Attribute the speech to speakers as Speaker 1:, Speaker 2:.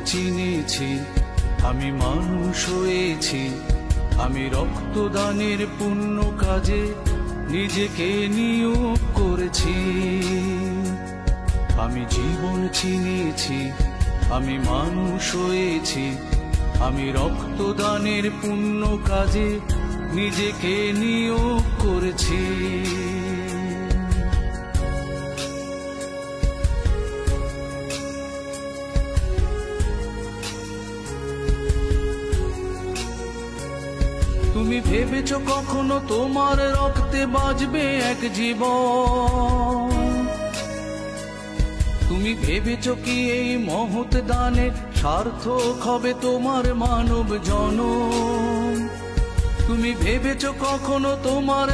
Speaker 1: চিনেছি, আমি মানুষ হয়েছি, আমি রক্তদানের পুণ্য কাজে নিজেকে নিয়োগ করেছি। আমি জীবন চিনেছি, আমি মানুষ হয়েছি, আমি রক্তদানের পুণ্য কাজে নিজেকে নিয়োগ করেছি। তুমি ভেবেছো কখনো তোমার রক্তে বাঁচবে এক জীবন? তুমি ভেবেছো কি এই মহৎ দানে সার্থক হবে তোমার মানব জনম? তুমি ভেবেছো কখনো তোমার